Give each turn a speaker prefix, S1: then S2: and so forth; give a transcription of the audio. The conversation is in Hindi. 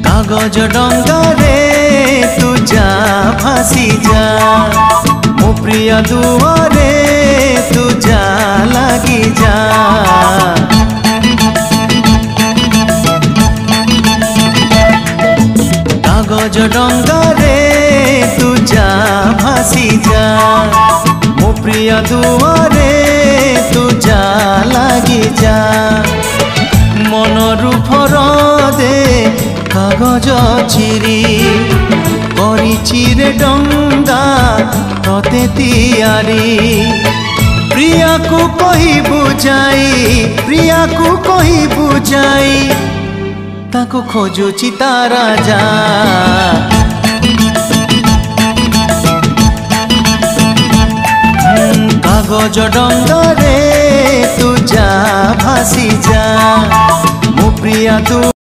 S1: कागज डंगारे तू जा भासी जा मो प्रिय दुआरे तू जा लगी जा। कागज डंगारे तू जा भासी जा मो प्रिय दुआरे तू जा लगी जा। मनरु फरदे कागज चिरी चिरे डंगा तते तियारी। प्रिया को कही बुझाई प्रिया को कही बुझाई ताको खोजुची तारा जा। कागज डंगारे तू जा भासी जा मो प्रिया तू